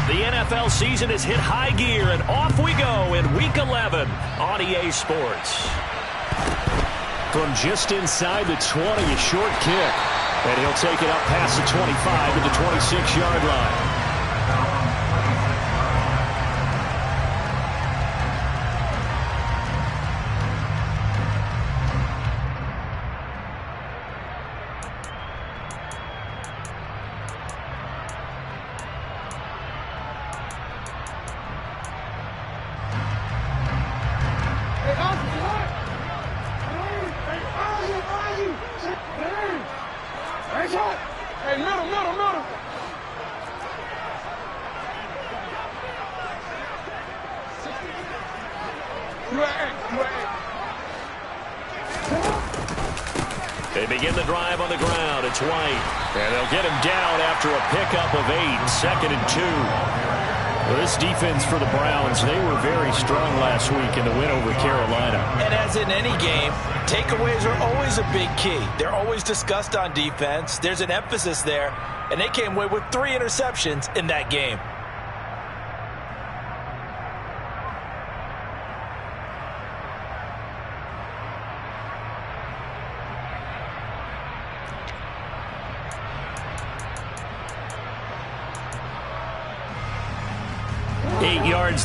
The NFL season has hit high gear, and off we go in Week 11 on EA Sports. From just inside the 20, a short kick. And he'll take it up past the 25 to the 26-yard line. They begin the drive on the ground. It's White. And they'll get him down after a pickup of 8, 2nd and 2. Well, this defense for the Browns, they were very strong last week in the win over Carolina. And as in any game, takeaways are always a big key. They're always discussed on defense. There's an emphasis there. And they came away with 3 interceptions in that game.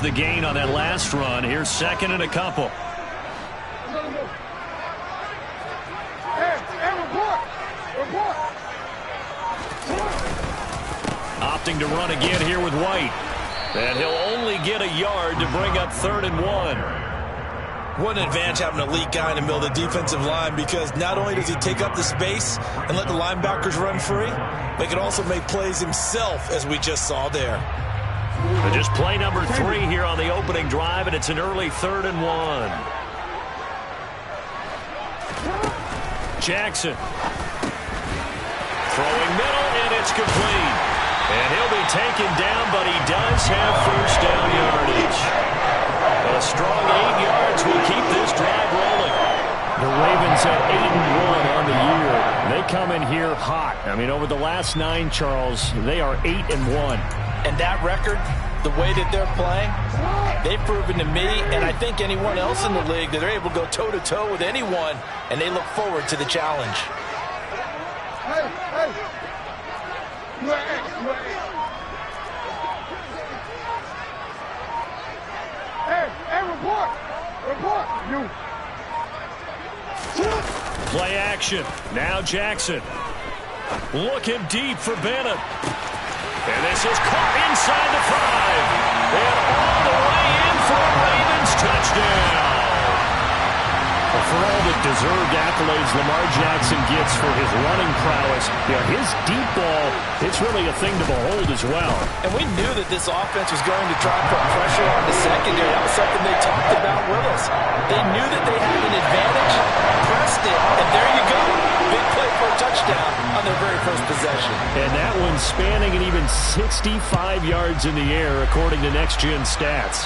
The gain on that last run. Here's 2nd and a couple. Opting to run again here with White. And he'll only get a yard to bring up 3rd and 1. What an advantage having an elite guy in the middle of the defensive line, because not only does he take up the space and let the linebackers run free, but he can also make plays himself, as we just saw there. Just play number 3 here on the opening drive, and it's an early 3rd and 1. Jackson. Throwing middle, and it's complete. And he'll be taken down, but he does have first down yardage. A strong 8 yards will keep this drive rolling. The Ravens at 8-1 on the year. They come in here hot. I mean, over the last 9, Charles, they are 8-1. And that record, the way that they're playing, they've proven to me, and I think anyone else in the league, that they're able to go toe-to-toe with anyone, and they look forward to the challenge. Play action. Now Jackson. Looking deep for Bennett. And this is caught inside the 5. And all the way in for a Ravens touchdown. Well, for all the deserved accolades Lamar Jackson gets for his running prowess, his deep ball, it's really a thing to behold as well. And we knew that this offense was going to try and put pressure on the secondary. That was something they talked about with us. They knew that they had an advantage, pressed it, and there you go. Big play for a touchdown on their very first possession. And that one spanning an even 65 yards in the air, according to Next Gen Stats.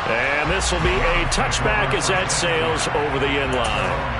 And this will be a touchback as that sails over the end line.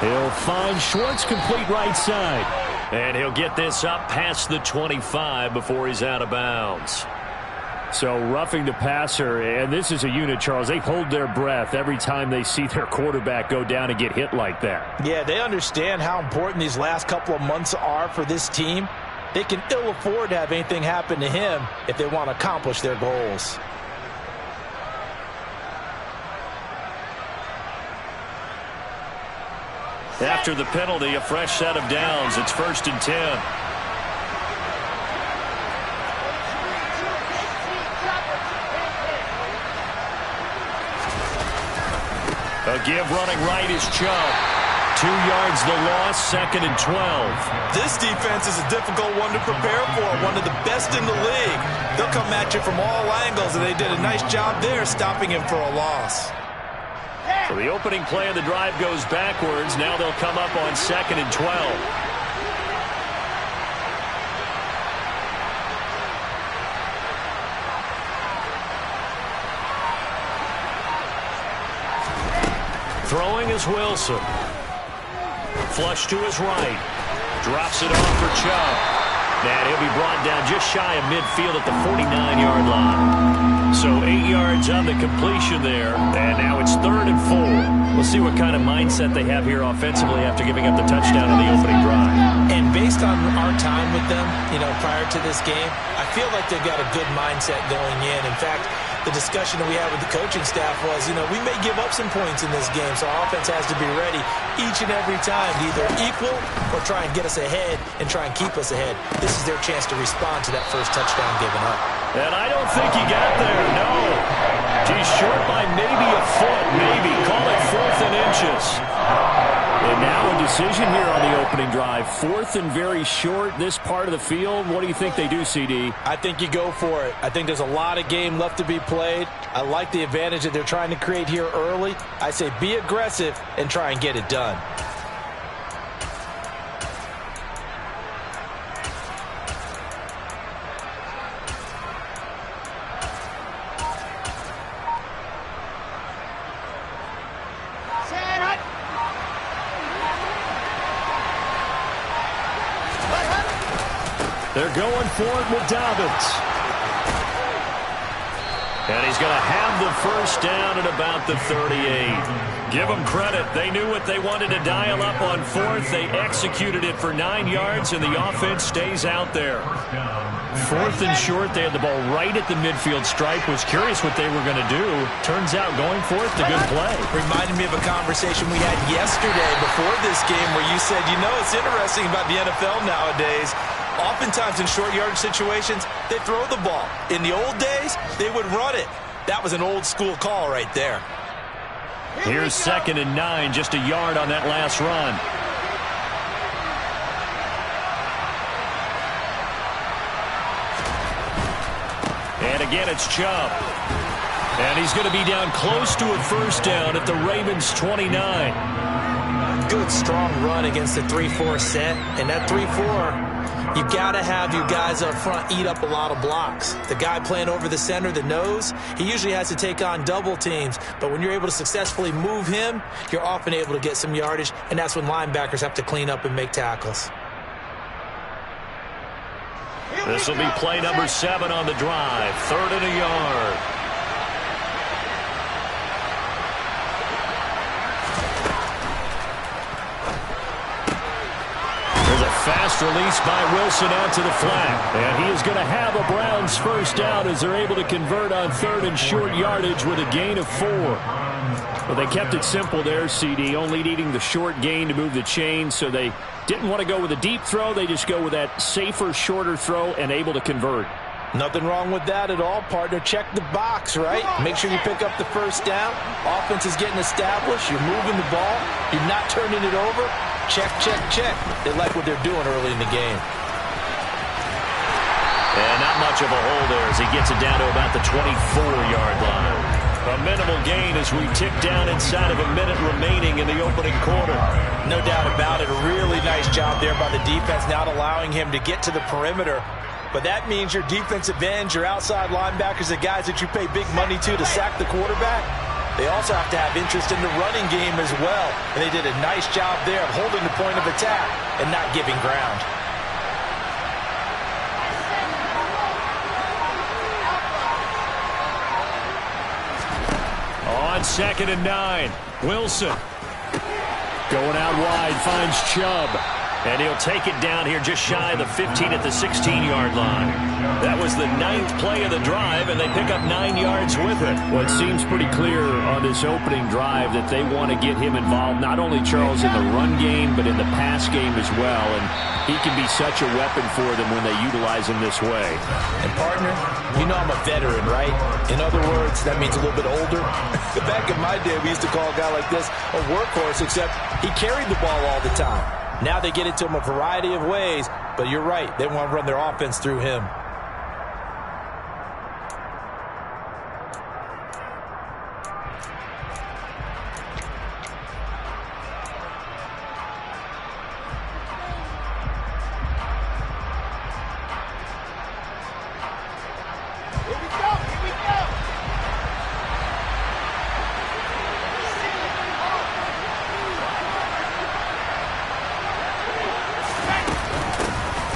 He'll find Schwartz complete right side. And he'll get this up past the 25 before he's out of bounds. So roughing the passer, and this is a unit, Charles. They hold their breath every time they see their quarterback go down and get hit like that. Yeah, they understand how important these last couple of months are for this team. They can ill afford to have anything happen to him if they want to accomplish their goals. After the penalty, a fresh set of downs. It's 1st and 10. A give running right is Chubb. yards the loss, 2nd and 12. This defense is a difficult one to prepare for, one of the best in the league. They'll come at you from all angles, and they did a nice job there stopping him for a loss. So the opening play of the drive goes backwards. Now they'll come up on 2nd and 12. Throwing is Wilson. Flush to his right. Drops it off for Chubb. And he'll be brought down just shy of midfield at the 49-yard line. So 8 yards on the completion there. And now it's 3rd and 4. We'll see what kind of mindset they have here offensively after giving up the touchdown on the opening drive. And based on our time with them, prior to this game, I feel like they've got a good mindset going in. In fact, the discussion that we had with the coaching staff was, we may give up some points in this game, so our offense has to be ready each and every time to either equal or try and get us ahead and try and keep us ahead. This is their chance to respond to that first touchdown given up. And I don't think he got there, no. He's short by maybe a foot, maybe. Call it 4th and inches. And now a decision here on the opening drive. 4th and very short, this part of the field. What do you think they do, CD? I think you go for it. I think there's a lot of game left to be played. I like the advantage that they're trying to create here early. I say be aggressive and try and get it done. They're going for it with Dobbins. And he's going to have the first down at about the 38. Give them credit. They knew what they wanted to dial up on 4th. They executed it for 9 yards, and the offense stays out there. 4th and short, they had the ball right at the midfield stripe. Was curious what they were going to do. Turns out going for it, a good play. Reminded me of a conversation we had yesterday before this game where you said, it's interesting about the NFL nowadays. Oftentimes in short yardage situations, they throw the ball. In the old days, they would run it. That was an old school call right there. Here's 2nd and 9, just a yard on that last run. And again, it's Chubb. And he's going to be down close to a first down at the Ravens' 29. Good, strong run against the 3-4 set. And that 3-4... you got to have your guys up front eat up a lot of blocks. The guy playing over the center, the nose, he usually has to take on double teams. But when you're able to successfully move him, you're often able to get some yardage, and that's when linebackers have to clean up and make tackles. This will be play number 7 on the drive. 3rd and a yard. Fast release by Wilson out to the flat. And he is going to have a Browns first down as they're able to convert on 3rd and short yardage with a gain of 4. Well, they kept it simple there, CD, only needing the short gain to move the chain, so they didn't want to go with a deep throw. They just go with that safer, shorter throw and able to convert. Nothing wrong with that at all, partner. Check the box, right? Make sure you pick up the first down. Offense is getting established. You're moving the ball. You're not turning it over. Check, check, check. They like what they're doing early in the game. And not much of a hole there as he gets it down to about the 24-yard line. A minimal gain as we tick down inside of a minute remaining in the opening quarter. No doubt about it. A really nice job there by the defense, not allowing him to get to the perimeter. But that means your defensive ends, your outside linebackers, the guys that you pay big money to sack the quarterback, they also have to have interest in the running game as well. And they did a nice job there of holding the point of attack and not giving ground. On 2nd and 9, Wilson going out wide, finds Chubb. And he'll take it down here just shy of the 15 at the 16-yard line. That was the 9th play of the drive, and they pick up 9 yards with it. Well, it seems pretty clear on this opening drive that they want to get him involved, not only, Charles, in the run game, but in the pass game as well. And he can be such a weapon for them when they utilize him this way. And, partner, you know I'm a veteran, right? In other words, that means a little bit older. Back in my day, we used to call a guy like this a workhorse, except he carried the ball all the time. Now they get it to him a variety of ways, but you're right. They want to run their offense through him.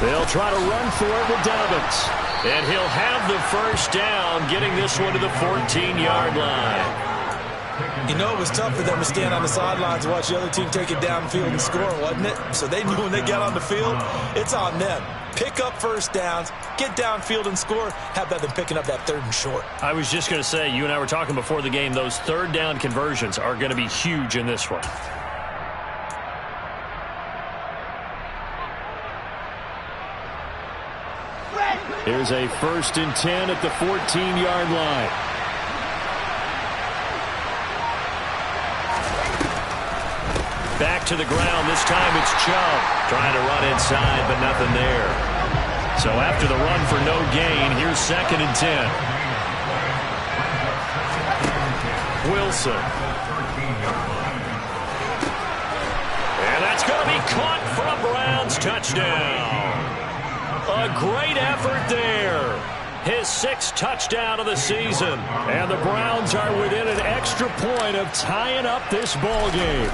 They'll try to run for it with Dobbins. And he'll have the first down, getting this one to the 14-yard line. You know, it was tough for them to stand on the sidelines and watch the other team take it downfield and score, wasn't it? So they knew when they got on the field, it's on them. Pick up first downs, get downfield and score. How about them picking up that 3rd and short? I was just going to say, you and I were talking before the game, those 3rd down conversions are going to be huge in this one. Here's a 1st and 10 at the 14-yard line. Back to the ground. This time it's Chubb trying to run inside, but nothing there. So after the run for no gain, here's 2nd and 10. Wilson. And that's going to be caught for a Browns touchdown. A great effort there. His 6th touchdown of the season. And the Browns are within an extra point of tying up this ball game.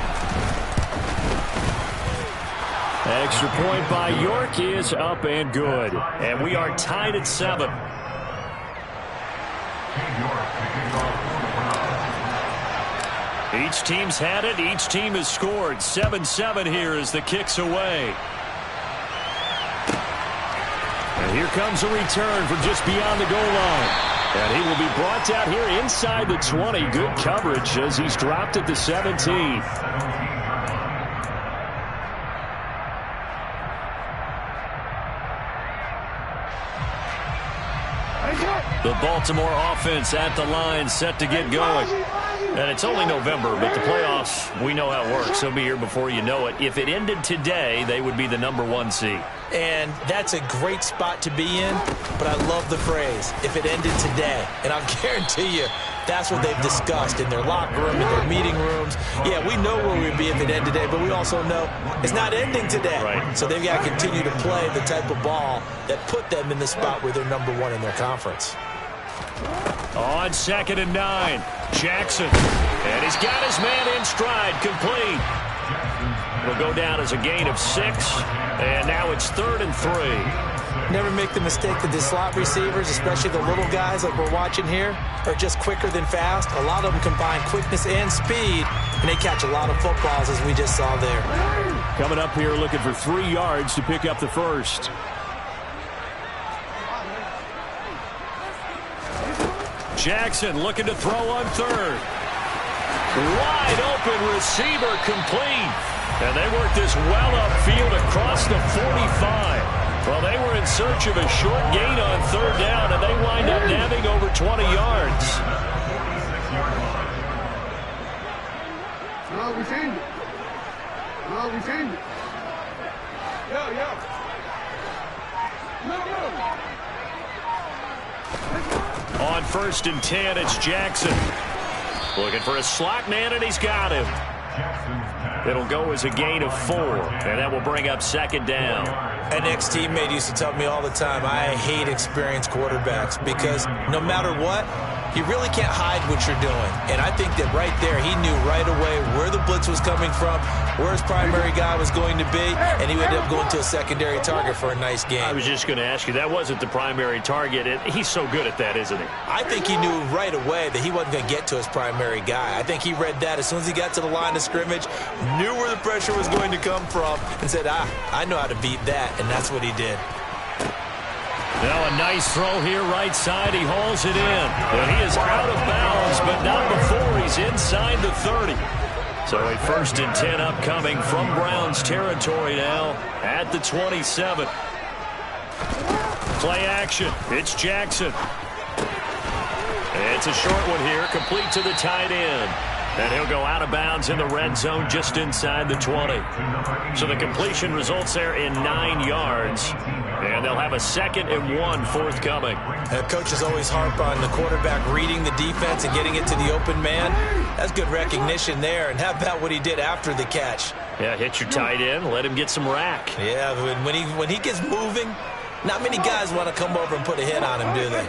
Extra point by York is up and good. And we are tied at 7. Each team's had it. Each team has scored. 7-7 here as the kick's away. And here comes a return from just beyond the goal line. And he will be brought down here inside the 20. Good coverage as he's dropped at the 17. The Baltimore offense at the line, set to get going. And it's only November, but the playoffs, we know how it works. They'll be here before you know it. If it ended today, they would be the #1 seed. And that's a great spot to be in, but I love the phrase, if it ended today. And I'll guarantee you, that's what they've discussed in their locker room, in their meeting rooms. Yeah, we know where we'd be if it ended today, but we also know it's not ending today. Right. So they've got to continue to play the type of ball that put them in the spot where they're #1 in their conference. On 2nd and 9, Jackson. And he's got his man in stride, complete. It'll go down as a gain of 6, and now it's 3rd and 3. Never make the mistake that the slot receivers, especially the little guys like we're watching here, are just quicker than fast. A lot of them combine quickness and speed, and they catch a lot of footballs, as we just saw there. Coming up here looking for 3 yards to pick up the 1st. Jackson looking to throw on 3rd. Wide open receiver, complete. And they work this well upfield across the 45. Well, they were in search of a short gain on 3rd down, and they wind up nabbing over 20 yards. No, we changed it. No, we changed it. Yeah. No. On 1st and 10, it's Jackson. Looking for a slot man, and he's got him. It'll go as a gain of 4, and that will bring up 2nd down. An ex-teammate used to tell me all the time, I hate experienced quarterbacks because no matter what, you really can't hide what you're doing. And I think that right there, he knew right away where the blitz was coming from, where his primary guy was going to be, and he ended up going to a secondary target for a nice game. I was just going to ask you, that wasn't the primary target. He's so good at that, isn't he? I think he knew right away that he wasn't going to get to his primary guy. I think he read that as soon as he got to the line of scrimmage, knew where the pressure was going to come from, and said, I know how to beat that, and that's what he did. Now a nice throw here right side. He hauls it in. And he is out of bounds, but not before he's inside the 30. So a 1st and 10 upcoming from Browns territory now at the 27. Play action. It's Jackson. It's a short one here, complete to the tight end. And he'll go out of bounds in the red zone just inside the 20. So the completion results there in 9 yards. And they'll have a 2nd and 1 forthcoming. Coaches always harp on the quarterback reading the defense and getting it to the open man. That's good recognition there. And how about what he did after the catch? Yeah, hit your tight end, let him get some rack. Yeah, when he gets moving, not many guys want to come over and put a hit on him, do they?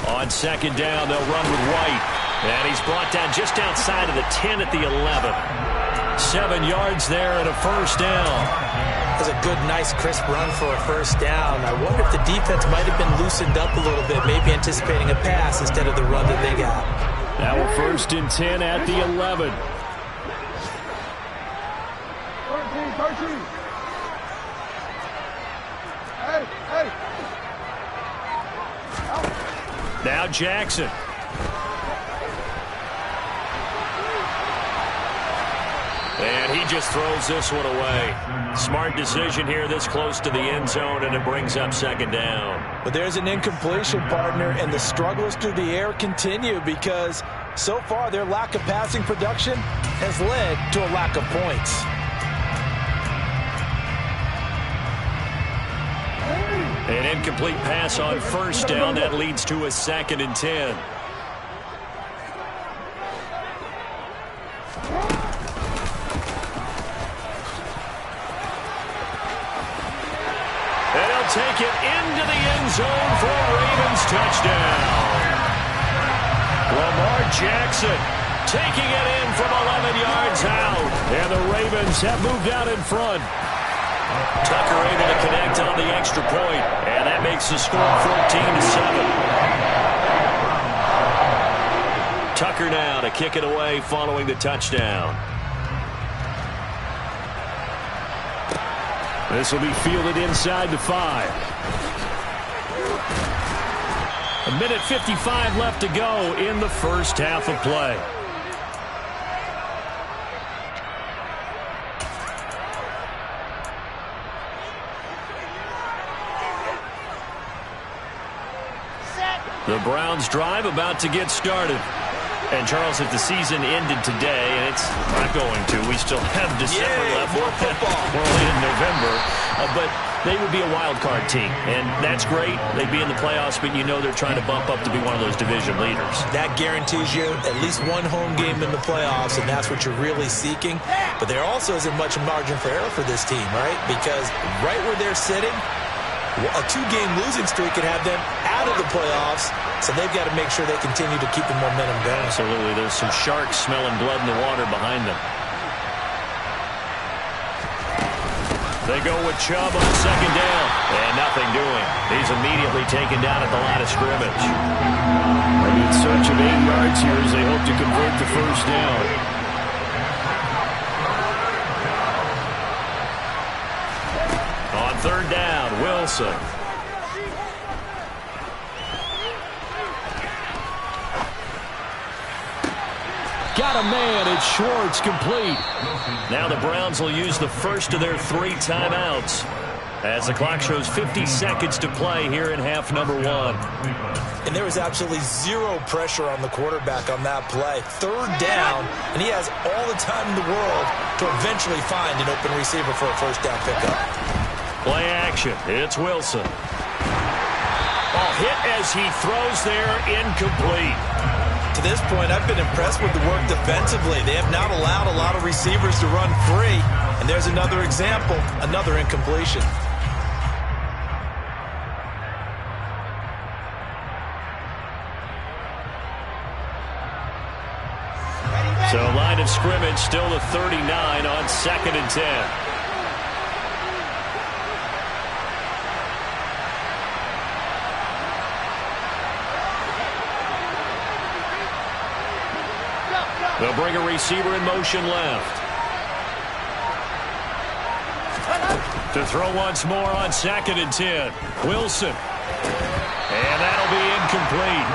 On 2nd down, they'll run with White. And he's brought down just outside of the 10 at the 11. 7 yards there and a 1st down. That's a good, nice, crisp run for a 1st down. I wonder if the defense might have been loosened up a little bit, maybe anticipating a pass instead of the run that they got. Now a 1st and 10 at the 11. 13. Hey. Now Jackson. And he just throws this one away. Smart decision here this close to the end zone, and it brings up 2nd down. But there's an incompletion, partner, and the struggles through the air continue because so far their lack of passing production has led to a lack of points. An incomplete pass on 1st down. That leads to a 2nd and 10. Take it into the end zone for a Ravens touchdown. Lamar Jackson taking it in from 11 yards out. And the Ravens have moved out in front. Tucker able to connect on the extra point. And that makes the score 14-7. Tucker now to kick it away following the touchdown. This will be fielded inside the 5. 1:55 left to go in the 1st half of play. The Browns drive about to get started. And, Charles, if the season ended today, and it's not going to, we still have December left. More football. We're only in November. But they would be a wild card team. And that's great. They'd be in the playoffs, but you know they're trying to bump up to be one of those division leaders. That guarantees you at least one home game in the playoffs, and that's what you're really seeking. But there also isn't much margin for error for this team, right? Because right where they're sitting, a 2-game losing streak could have them out of the playoffs, so they've got to make sure they continue to keep the momentum going. Absolutely. There's some sharks smelling blood in the water behind them. They go with Chubb on 2nd down, and nothing doing. He's immediately taken down at the line of scrimmage. They need search of 8 yards here as they hope to convert the 1st down. On 3rd down, Wilson. Got a man. It's Schwartz, complete. Now the Browns will use the first of their 3 timeouts as the clock shows 50 seconds to play here in half number 1. And there was absolutely zero pressure on the quarterback on that play. 3rd down, and he has all the time in the world to eventually find an open receiver for a 1st down pickup. Play action. It's Wilson. Ball hit as he throws there, incomplete. To this point, I've been impressed with the work defensively. They have not allowed a lot of receivers to run free. And there's another example, another incompletion. scrimmage, still the 39 on 2nd and 10. They'll bring a receiver in motion left. To throw once more on 2nd and 10. Wilson. And that'll be incomplete.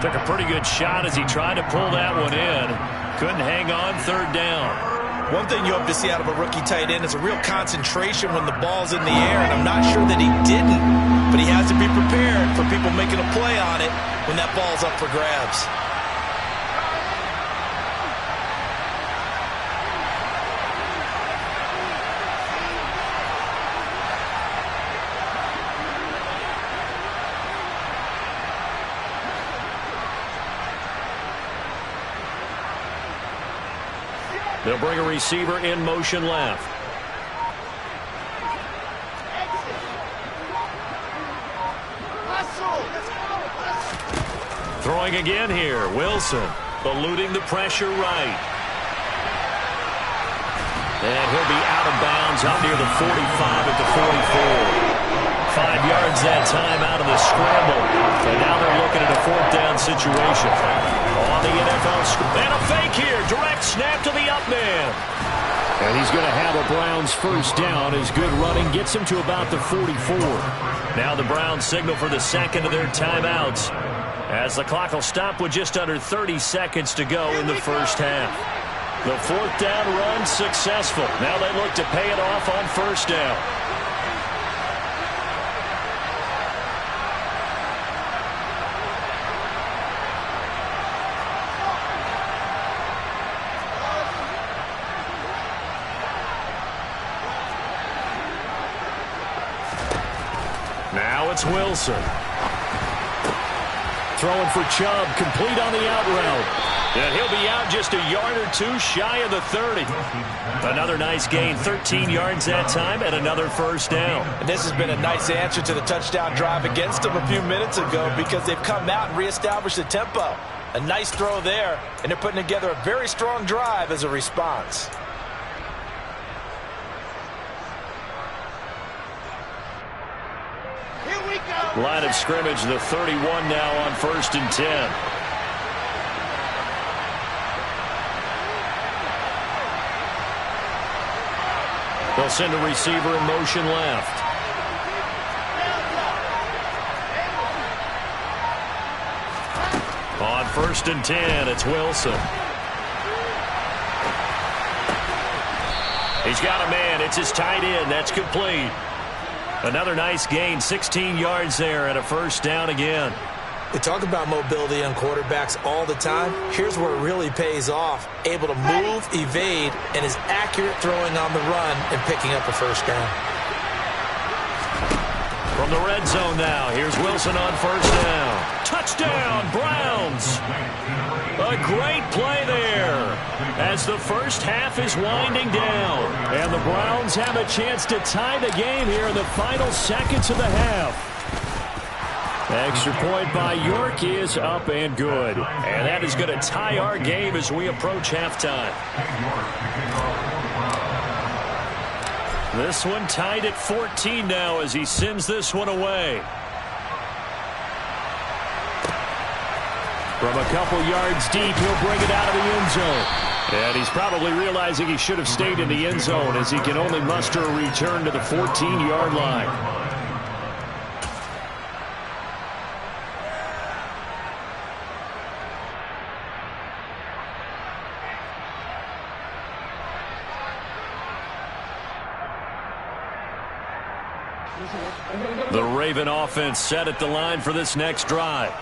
Took a pretty good shot as he tried to pull that one in. Couldn't hang on 3rd down. One thing you hope to see out of a rookie tight end is a real concentration when the ball's in the air, and I'm not sure that he didn't, but he has to be prepared for people making a play on it when that ball's up for grabs. They'll bring a receiver in motion left. Throwing again here. Wilson eluding the pressure right. And he'll be out of bounds out near the 45 at the 44. 5 yards that time out of the scramble. And now they're looking at a 4th down situation. On the NFL script. And a fake here. Direct snap to the up man. And he's going to have a Browns 1st down as good running gets him to about the 44. Now the Browns signal for the 2nd of their timeouts, as the clock will stop with just under 30 seconds to go in the 1st half. The 4th down run successful. Now they look to pay it off on 1st down. Now it's Wilson. Throwing for Chubb, complete on the out route. And he'll be out just a yard or two shy of the 30. Another nice gain, 13 yards that time, and another 1st down. And this has been a nice answer to the touchdown drive against them a few minutes ago, because they've come out and reestablished the tempo. A nice throw there, and they're putting together a very strong drive as a response. Line of scrimmage, the 31 now on 1st and 10. They'll send a receiver in motion left. On 1st and 10, it's Wilson. He's got a man. It's his tight end. That's complete. Another nice gain, 16 yards there, and a 1st down again. We talk about mobility on quarterbacks all the time. Here's where it really pays off. Able to move, evade, and is accurate throwing on the run and picking up a 1st down. From the red zone now, here's Wilson on 1st down. Touchdown, Browns! A great play there as the 1st half is winding down. And the Browns have a chance to tie the game here in the final seconds of the half. Extra point by York is up and good. And that is going to tie our game as we approach halftime. This one tied at 14 now as he sends this one away. From a couple yards deep, he'll bring it out of the end zone. And he's probably realizing he should have stayed in the end zone as he can only muster a return to the 14-yard line. The Raven offense set at the line for this next drive.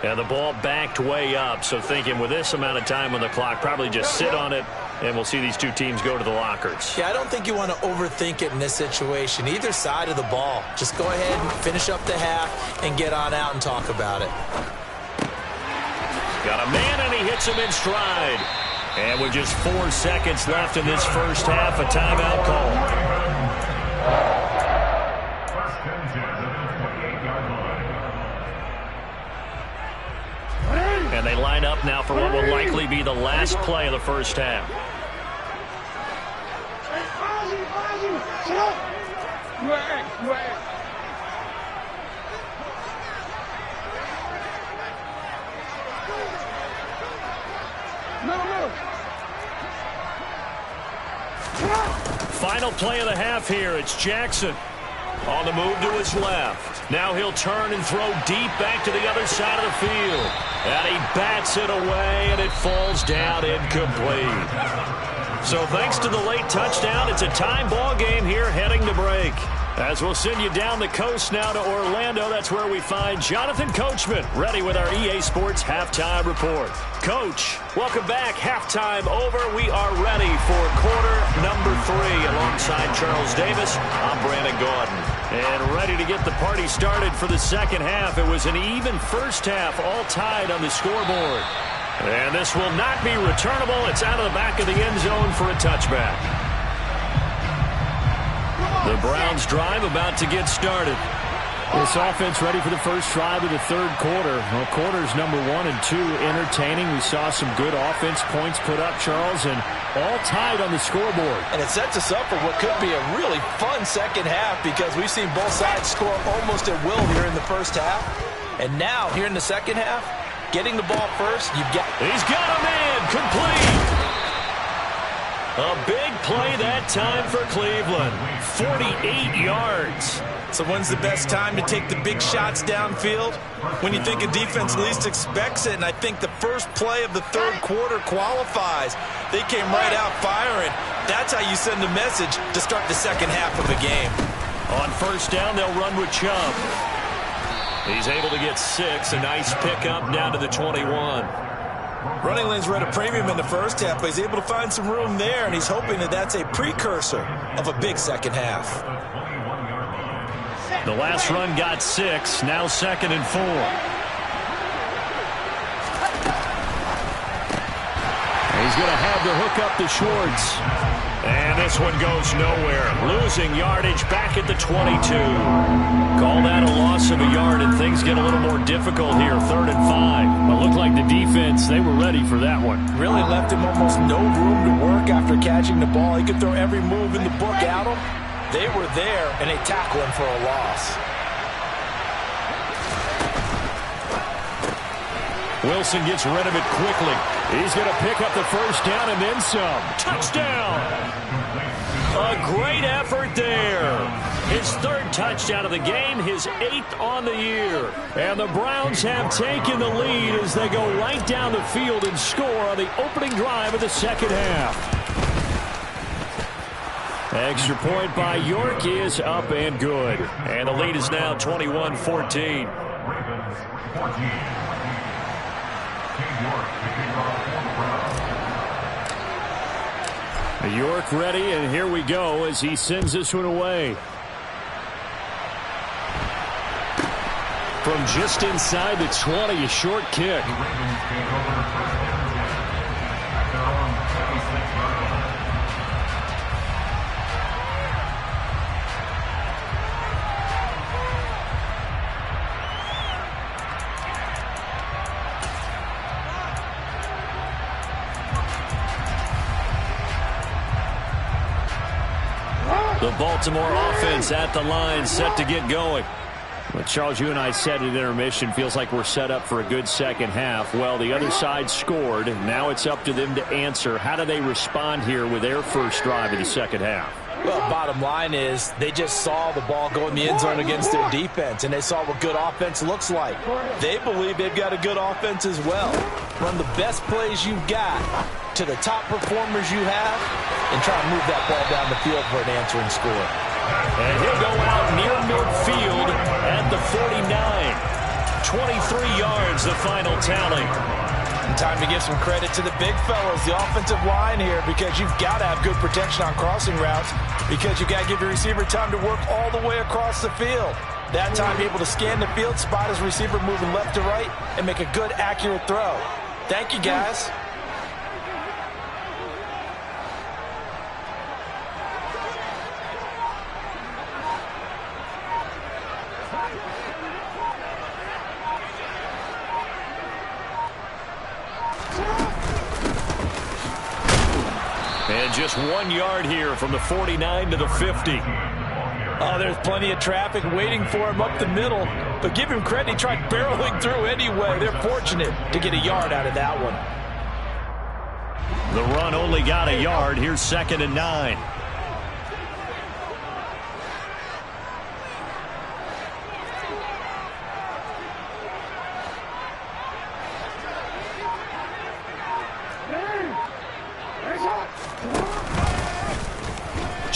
And the ball backed way up, so thinking with this amount of time on the clock, probably just sit on it, and we'll see these two teams go to the lockers. Yeah, I don't think you want to overthink it in this situation. Either side of the ball. Just go ahead and finish up the half and get on out and talk about it. Got a man, and he hits him in stride. And with just 4 seconds left in this 1st half, a timeout call. And And they line up now for what will likely be the last play of the first half. Final play of the half here. It's Jackson on the move to his left. Now he'll turn and throw deep back to the other side of the field. And he bats it away, and it falls down incomplete. So thanks to the late touchdown, it's a tie ball game here heading to break. As we'll send you down the coast now to Orlando, that's where we find Jonathan Coachman ready with our EA Sports Halftime Report. Coach, welcome back. Halftime over. We are ready for quarter number 3. Alongside Charles Davis, I'm Brandon Gaudin. And ready to get the party started for the second half. It was an even first half, all tied on the scoreboard. And this will not be returnable. It's out of the back of the end zone for a touchback. The Browns drive about to get started. This offense ready for the first drive of the third quarter. Well, quarters number 1 and 2 entertaining. We saw some good offense points put up, Charles, and all tied on the scoreboard. And it sets us up for what could be a really fun second half because we've seen both sides score almost at will here in the first half. And now, here in the second half, getting the ball first, you've got... He's got a man, complete. A big play that time for Cleveland. 48 yards. So when's the best time to take the big shots downfield? When you think a defense least expects it, and I think the first play of the third quarter qualifies. They came right out firing. That's how you send a message to start the second half of the game. On first down, they'll run with Chubb. He's able to get 6. A nice pickup down to the 21. Running lanes were at a premium in the first half, but he's able to find some room there, and he's hoping that that's a precursor of a big second half. The last run got 6, now 2nd and 4. He's going to have the hook up to Schwartz. And this one goes nowhere. Losing yardage back at the 22. Call that a loss of a yard, and things get a little more difficult here. 3rd and 5. It looked like the defense, they were ready for that one. Really left him almost no room to work after catching the ball. He could throw every move in the book at him. They were there, and they tackle him for a loss. Wilson gets rid of it quickly. He's going to pick up the first down and then some. Touchdown! A great effort there. His 3rd touchdown of the game, his 8th on the year. And the Browns have taken the lead as they go right down the field and score on the opening drive of the second half. Extra point by York is up and good. And the lead is now 21-14. York ready, and here we go as he sends this one away. From just inside the 20, a short kick. The Baltimore offense at the line, set to get going. Well, Charles, you and I said at intermission, feels like we're set up for a good second half. Well, the other side scored. Now it's up to them to answer. How do they respond here with their first drive of the second half? Well, bottom line is they just saw the ball go in the end zone against their defense, and they saw what good offense looks like. They believe they've got a good offense as well. Run the best plays you've got to the top performers you have and try to move that ball down the field for an answering score. And he'll go out near midfield at the 49. 23 yards, the final tally. Time to give some credit to the big fellas, the offensive line here, because you've got to have good protection on crossing routes because you've got to give your receiver time to work all the way across the field. That time, able to scan the field, spot his receiver moving left to right, and make a good, accurate throw. Thank you, guys. just 1 yard here from the 49 to the 50. Oh, there's plenty of traffic waiting for him up the middle. But give him credit, he tried barreling through anyway. They're fortunate to get a yard out of that one. The run only got a yard. Here's 2nd and 9.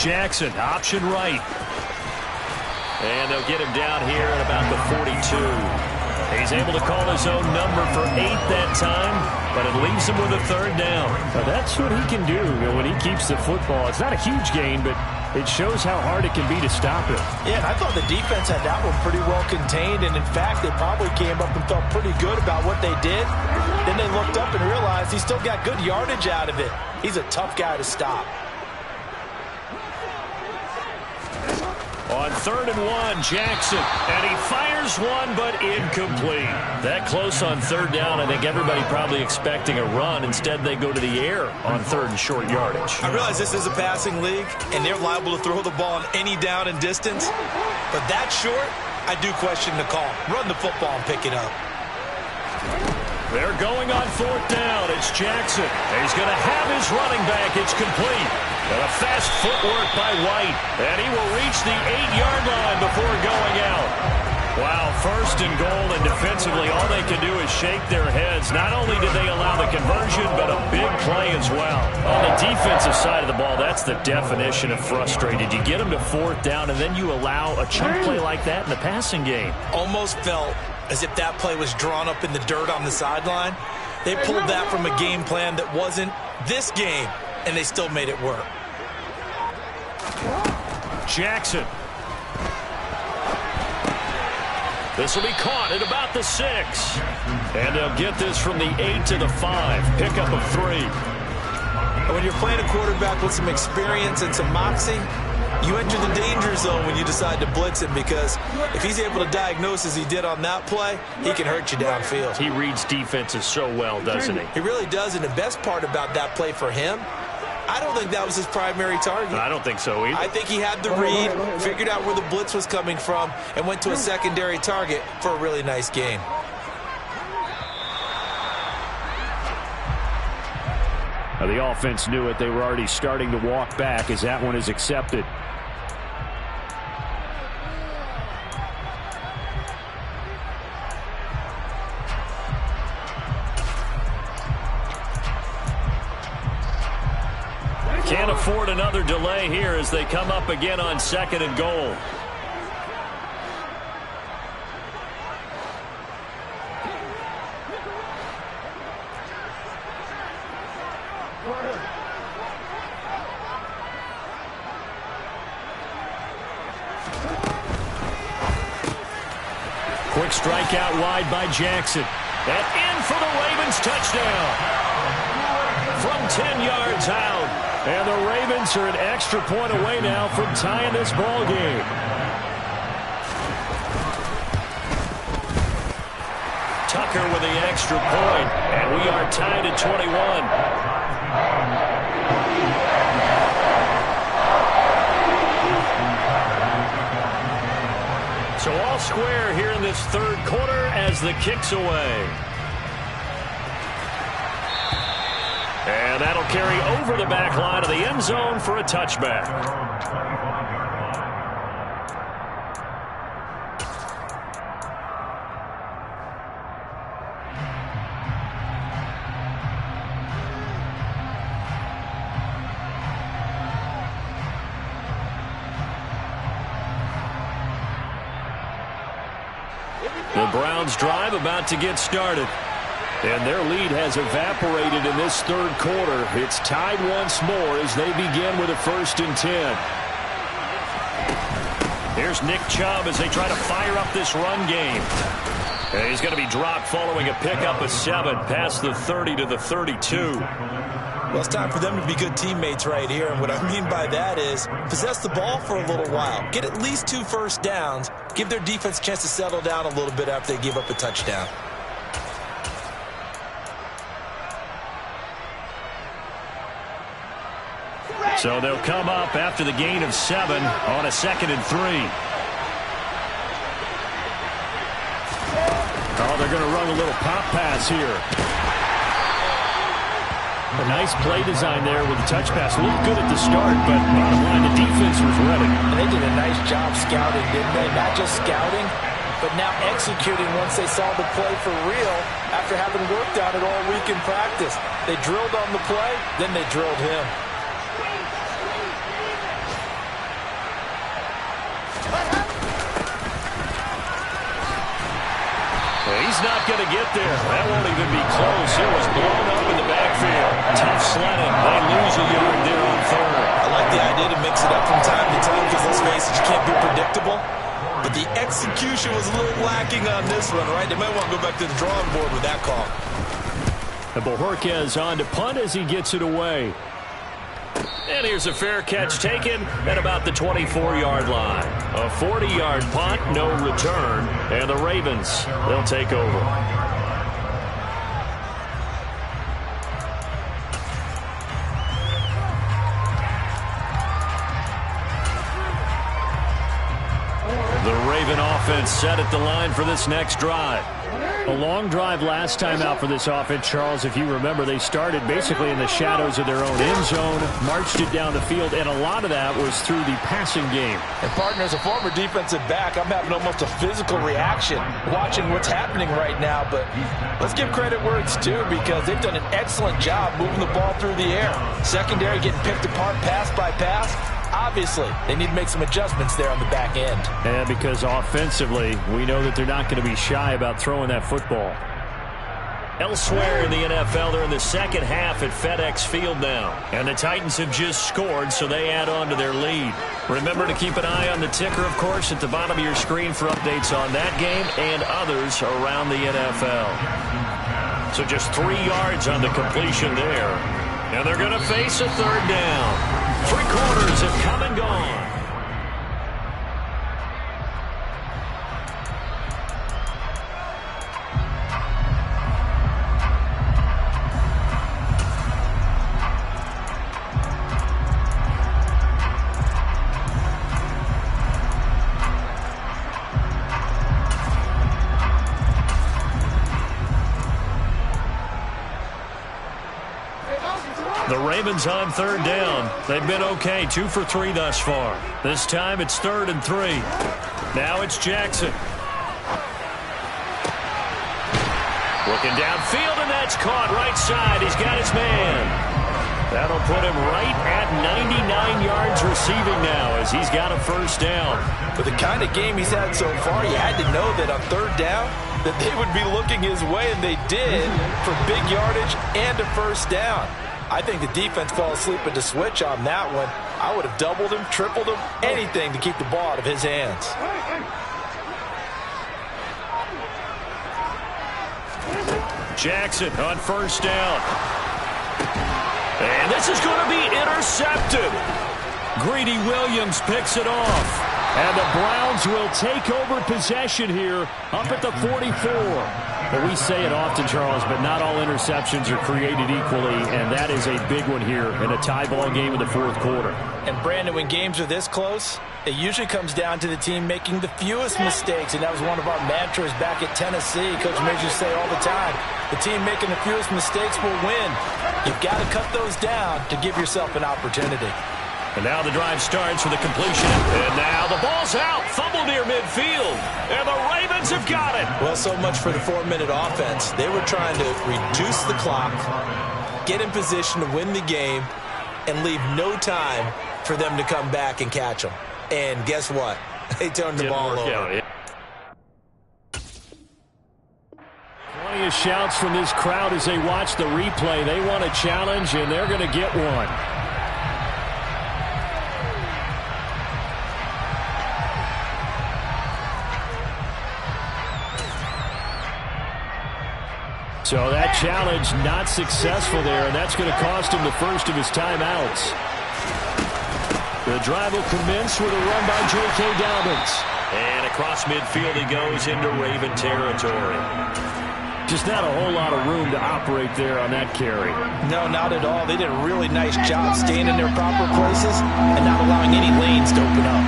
Jackson, option right. And they'll get him down here at about the 42. He's able to call his own number for 8 that time, but it leaves him with a 3rd down. Now that's what he can do when he keeps the football. It's not a huge gain, but it shows how hard it can be to stop him. Yeah, and I thought the defense had that one pretty well contained, and in fact, they probably came up and felt pretty good about what they did. Then they looked up and realized he still got good yardage out of it. He's a tough guy to stop. On 3rd and 1, Jackson, and he fires one, but incomplete. That close on 3rd down, I think everybody probably expecting a run. Instead, they go to the air on 3rd and short yardage. I realize this is a passing league, and they're liable to throw the ball on any down and distance. But that short, I do question the call. Run the football and pick it up. They're going on 4th down. It's Jackson. He's going to have his running back. It's complete. And a fast footwork by White. And he will reach the 8-yard line before going out. Wow, 1st and goal, and defensively all they can do is shake their heads. Not only did they allow the conversion, but a big play as well. On the defensive side of the ball, that's the definition of frustrated. You get them to 4th down, and then you allow a chunk play like that in the passing game. Almost felt as if that play was drawn up in the dirt on the sideline. They pulled that from a game plan that wasn't this game, and they still made it work. Jackson. This will be caught at about the 6. And they'll get this from the 8 to the 5. Pickup of 3. When you're playing a quarterback with some experience and some moxie, you enter the danger zone when you decide to blitz him, because if he's able to diagnose as he did on that play, he can hurt you downfield. He reads defenses so well, doesn't he? He really does, and the best part about that play for him, I don't think that was his primary target. I don't think so either. I think he had the read, figured out where the blitz was coming from, and went to a secondary target for a really nice game. Now the offense knew it. They were already starting to walk back as that one is accepted. Can't afford another delay here as they come up again on 2nd and goal. Quick strikeout wide by Jackson. And in for the Ravens touchdown. From 10 yards out. And the Ravens are an extra point away now from tying this ball game. Tucker with the extra point, and we are tied at 21. So all square here in this 3rd quarter as the kick's away. And that'll carry over the back line of the end zone for a touchback. The Browns' drive about to get started. And their lead has evaporated in this 3rd quarter. It's tied once more as they begin with a 1st and 10. Here's Nick Chubb as they try to fire up this run game. And he's going to be dropped following a pickup of 7 past the 30 to the 32. Well, it's time for them to be good teammates right here. And what I mean by that is possess the ball for a little while. Get at least 2 first downs. Give their defense a chance to settle down a little bit after they give up a touchdown. So they'll come up after the gain of 7 on a 2nd and 3. Oh, they're going to run a little pop pass here. A nice play design there with the touch pass. Looked good at the start, but bottom line, the defense was ready. And they did a nice job scouting, didn't they? Not just scouting, but now executing once they saw the play for real after having worked on it all week in practice. They drilled on the play, then they drilled him. He's not going to get there. That won't even be close. It was blown up in the backfield. Tough sledding. They lose a yard there on 3rd. I like the idea to mix it up from time to time because, let's face it, you can't be predictable. But the execution was a little lacking on this one, right? They might want to go back to the drawing board with that call. And Bojorquez on to punt as he gets it away. And here's a fair catch taken at about the 24-yard line. A 40-yard punt, no return, and the Ravens, they'll take over. The Raven offense set at the line for this next drive. A long drive last time out for this offense, Charles. If you remember, they started basically in the shadows of their own end zone, marched it down the field, and a lot of that was through the passing game. And, partner, as a former defensive back, I'm having almost a physical reaction watching what's happening right now. But let's give credit where it's due because they've done an excellent job moving the ball through the air. Secondary getting picked apart pass by pass. Obviously, they need to make some adjustments there on the back end. And because offensively, we know that they're not going to be shy about throwing that football. Elsewhere in the NFL, they're in the second half at FedEx Field now. And the Titans have just scored, so they add on to their lead. Remember to keep an eye on the ticker, of course, at the bottom of your screen for updates on that game and others around the NFL. So just 3 yards on the completion there. And they're going to face a 3rd down. 3 quarters have come and gone. The Ravens on 3rd down. They've been okay, 2 for 3 thus far. This time it's 3rd and 3. Now it's Jackson. Looking downfield, and that's caught right side. He's got his man. That'll put him right at 99 yards receiving now as he's got a 1st down. With the kind of game he's had so far, you had to know that on 3rd down that they would be looking his way, and they did for big yardage and a 1st down. I think the defense fell asleep at the switch on that one. I would have doubled him, tripled him, anything to keep the ball out of his hands. Jackson on 1st down. And this is going to be intercepted. Greedy Williams picks it off. And the Browns will take over possession here up at the 44. Well, we say it often, Charles, but not all interceptions are created equally, and that is a big one here in a tie ball game in the 4th quarter. And, Brandon, when games are this close, it usually comes down to the team making the fewest mistakes, and that was one of our mantras back at Tennessee. Coach Major say all the time, the team making the fewest mistakes will win. You've got to cut those down to give yourself an opportunity. And now the drive starts with a completion. And now the ball's out. Fumble near midfield. And the Ravens have got it. Well, so much for the 4-minute offense. They were trying to reduce the clock, get in position to win the game, and leave no time for them to come back and catch them. And guess what? They turned the ball over. Plenty of shouts from this crowd as they watch the replay. They want a challenge, and they're going to get one. So that challenge not successful there, and that's going to cost him the 1st of his timeouts. The drive will commence with a run by J.K. Dobbins. And across midfield he goes into Raven territory. Just not a whole lot of room to operate there on that carry. No, not at all. They did a really nice job staying in their proper places and not allowing any lanes to open up.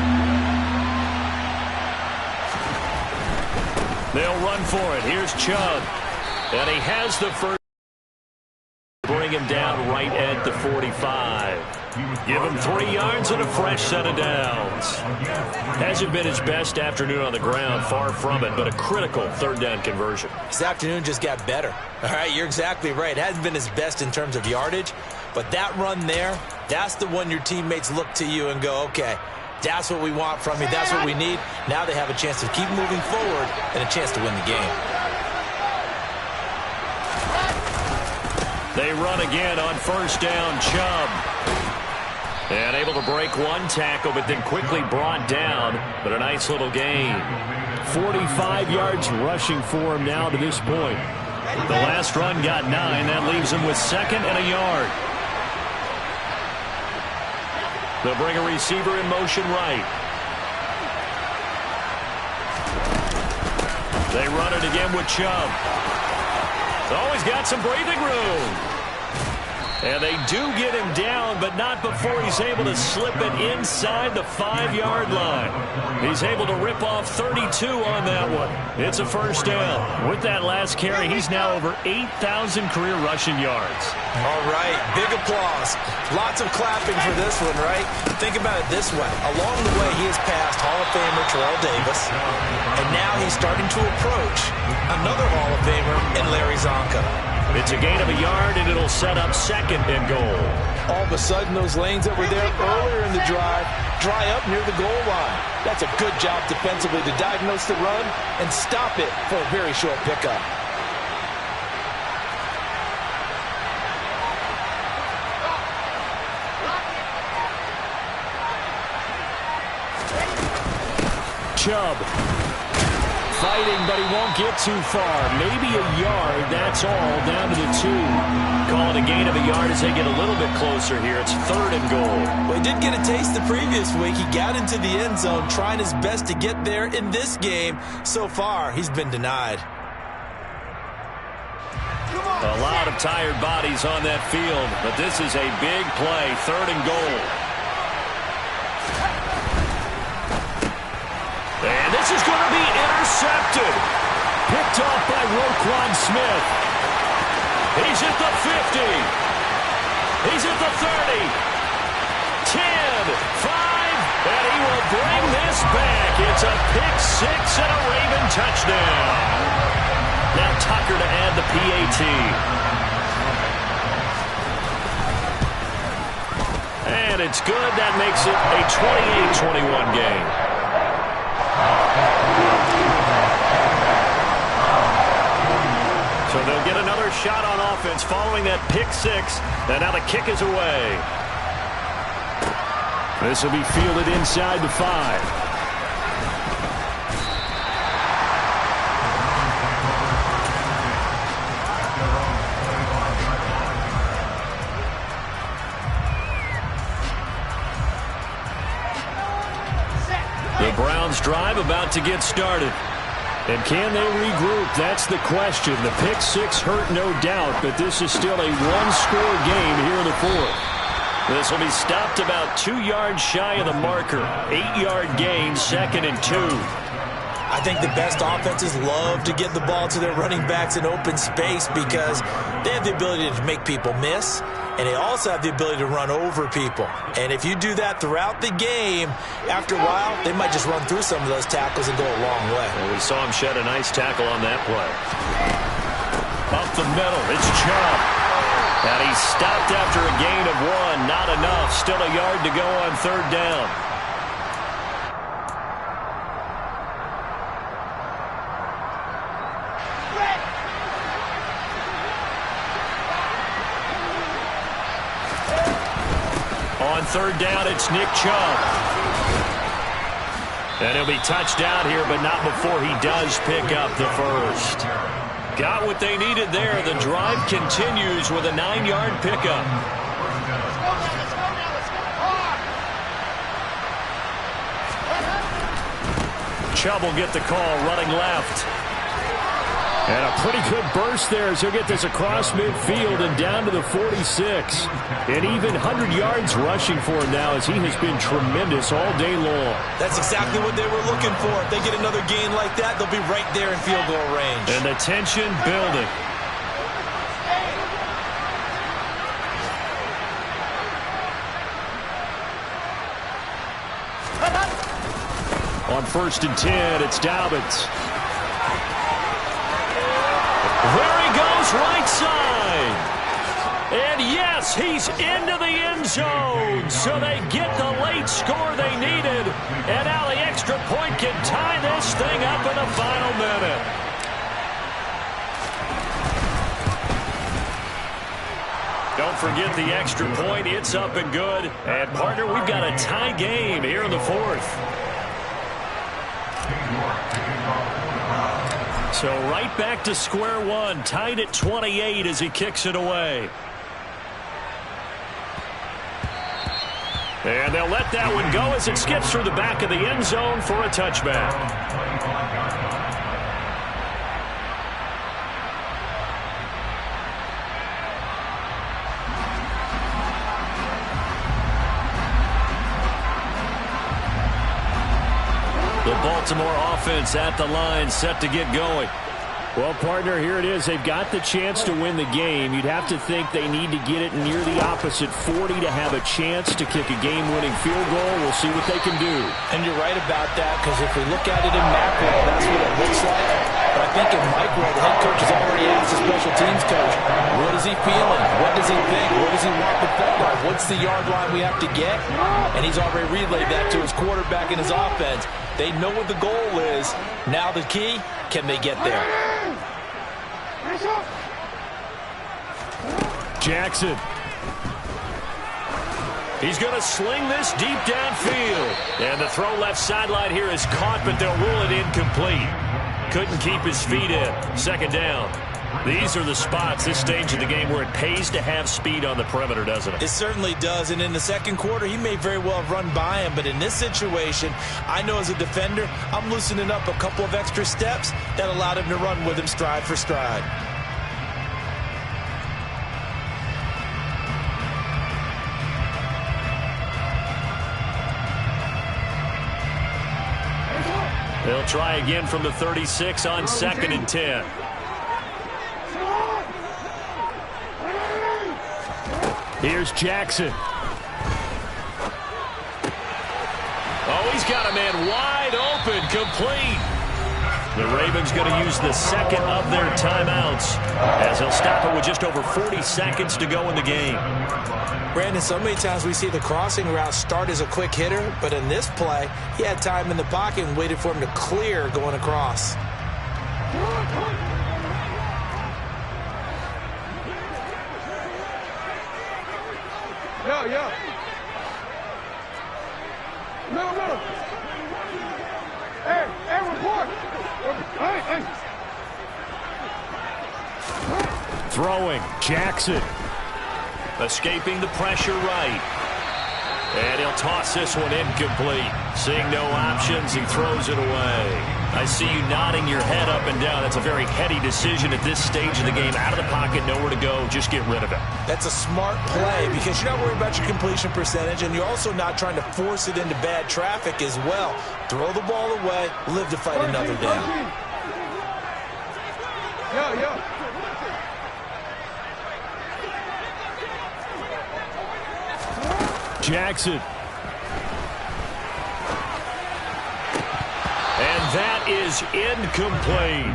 They'll run for it. Here's Chubb. And he has the first. Bring him down right at the 45. Give him 3 yards and a fresh set of downs. Hasn't been his best afternoon on the ground, far from it, but a critical third down conversion. This afternoon just got better. All right, you're exactly right. Hasn't been his best in terms of yardage, but that run there, that's the one your teammates look to you and go, okay, that's what we want from you. That's what we need. Now they have a chance to keep moving forward and a chance to win the game. They run again on first down. Chubb. And able to break one tackle, but then quickly brought down. But a nice little gain. 45 yards rushing for him now to this point. The last run got 9. That leaves him with 2nd and a yard. They'll bring a receiver in motion right. They run it again with Chubb. Always got some breathing room. And they do get him down, but not before he's able to slip it inside the 5-yard line. He's able to rip off 32 on that one. It's a first down. With that last carry, he's now over 8,000 career rushing yards. All right, big applause. Lots of clapping for this one, right? Think about it this way. Along the way, he has passed Hall of Famer Terrell Davis, and now he's starting to approach another Hall of Famer in Larry Zonka. It's a gain of a yard, and it'll set up 2nd and goal. All of a sudden, those lanes that were there earlier in the drive dry up near the goal line. That's a good job defensively to diagnose the run and stop it for a very short pickup. Chubb. Fighting, but he won't get too far. Maybe a yard, that's all, down to the 2. Call it a gain of a yard as they get a little bit closer here. It's 3rd and goal. Well, he did get a taste the previous week. He got into the end zone, trying his best to get there in this game. So far, he's been denied. A lot of tired bodies on that field, but this is a big play. 3rd and goal. And this is going to be intercepted. Picked off by Roquan Smith. He's at the 50. He's at the 30. 10, 5, and he will bring this back. It's a pick 6 and a Raven touchdown. Now Tucker to add the PAT. And it's good. That makes it a 28-21 game. So they'll get another shot on offense following that pick 6. And now the kick is away. This will be fielded inside the 5. The Browns drive about to get started. And can they regroup? That's the question. The pick 6 hurt, no doubt, but this is still a one-score game here in the 4th. This will be stopped about 2 yards shy of the marker. 8-yard gain, 2nd and 2. I think the best offenses love to get the ball to their running backs in open space because they have the ability to make people miss, and they also have the ability to run over people. And if you do that throughout the game, after a while, they might just run through some of those tackles and go a long way. Well, we saw him shed a nice tackle on that play. Up the middle, it's Chubb. And he's stopped after a gain of 1. Not enough. Still a yard to go on 3rd down. On 3rd down, it's Nick Chubb. And he'll be touched down here, but not before he does pick up the first. Got what they needed there. The drive continues with a 9-yard pickup. Chubb will get the call running left. And a pretty good burst there as he'll get this across midfield and down to the 46. And even 100 yards rushing for him now as he has been tremendous all day long. That's exactly what they were looking for. If they get another gain like that, they'll be right there in field goal range. And the tension building. On 1st and 10, it's Dobbins. There he goes, right side. And yes, he's into the end zone. So they get the late score they needed. And now the extra point can tie this thing up in the final minute. Don't forget the extra point. It's up and good. And, partner, we've got a tie game here in the 4th. So right back to square one, tied at 28 as he kicks it away. And they'll let that one go as it skips through the back of the end zone for a touchback. The Baltimore offense at the line, set to get going. Well, partner, here it is. They've got the chance to win the game. You'd have to think they need to get it near the opposite 40 to have a chance to kick a game-winning field goal. We'll see what they can do. And you're right about that, because if we look at it in macro, that's what it looks like. But I think in micro, the head coach has already asked the special teams coach, what is he feeling? What does he think? What does he want the football? What's the yard line we have to get? And he's already relayed that to his quarterback and his offense. They know what the goal is. Now the key, can they get there? Jackson. He's going to sling this deep downfield. And the throw left sideline here is caught, but they'll rule it incomplete. Couldn't keep his feet in. 2nd down. These are the spots, this stage of the game, where it pays to have speed on the perimeter, doesn't it? It certainly does, and in the 2nd quarter, he may very well have run by him, but in this situation, I know as a defender, I'm loosening up a couple of extra steps that allowed him to run with him stride for stride. They'll try again from the 36 on 2nd and 10. Here's Jackson. Oh, he's got a man wide open, complete. The Ravens going to use the 2nd of their timeouts as he'll stop it with just over 40 seconds to go in the game. Brandon, so many times we see the crossing route start as a quick hitter, but in this play, he had time in the pocket and waited for him to clear going across. Yeah. Middle. Hey, report. Hey. Throwing, Jackson. Escaping the pressure right. And he'll toss this one incomplete. Seeing no options, he throws it away. I see you nodding your head up and down. That's a very heady decision at this stage of the game. Out of the pocket, nowhere to go. Just get rid of it. That's a smart play because you're not worried about your completion percentage, and you're also not trying to force it into bad traffic as well. Throw the ball away, live to fight another down. Yeah. Jackson. And that is incomplete.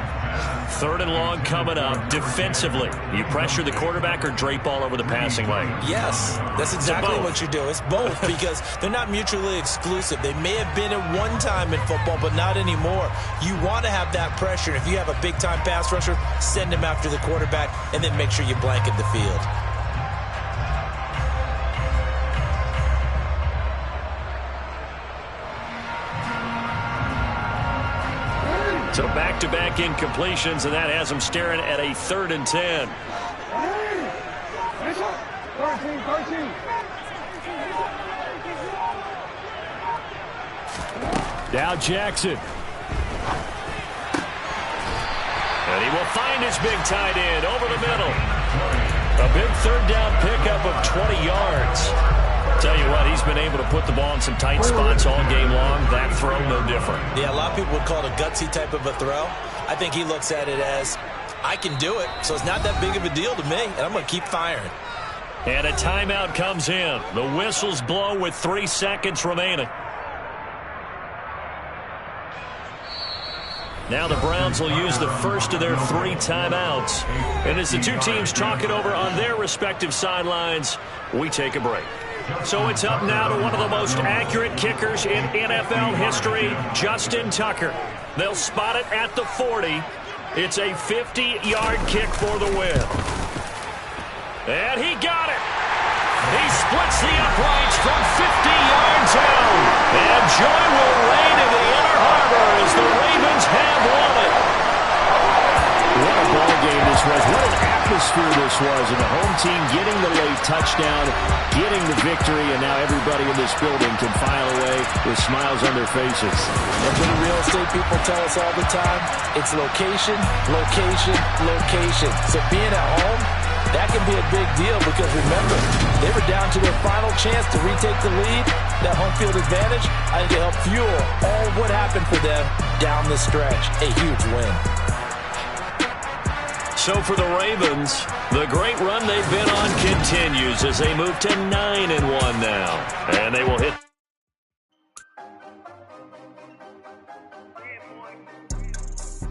3rd and long coming up. Defensively, you pressure the quarterback or drape all over the passing lane? Yes, that's exactly what you do. It's both because they're not mutually exclusive. They may have been at one time in football, but not anymore. You want to have that pressure. If you have a big-time pass rusher, send him after the quarterback, and then make sure you blanket the field. So back-to-back incompletions, and that has them staring at a 3rd and 10. 13. Now Jackson. And he will find his big tight end over the middle. A big third down pickup of 20 yards. Tell you what, he's been able to put the ball in some tight spots all game long. That throw, no different. Yeah, a lot of people would call it a gutsy type of a throw. I think he looks at it as, I can do it, so it's not that big of a deal to me, and I'm going to keep firing. And a timeout comes in. The whistles blow with 3 seconds remaining. Now the Browns will use the first of their 3 timeouts. And as the two teams talk it over on their respective sidelines, we take a break. So it's up now to one of the most accurate kickers in NFL history, Justin Tucker. They'll spot it at the 40. It's a 50-yard kick for the win. And he got it. He splits the uprights from 50 yards out. And joy will reign in the Inner Harbor as the Ravens have won it. What a ball game this was. What an atmosphere this was. And the home team getting the late touchdown, getting the victory, and now everybody in this building can file away with smiles on their faces. That's what the real estate people tell us all the time. It's location, location, location. So being at home, that can be a big deal because, remember, they were down to their final chance to retake the lead. That home field advantage, I think it helped fuel all of what happened for them down the stretch. A huge win. So for the Ravens, the great run they've been on continues as they move to 9-1 now. And they will hit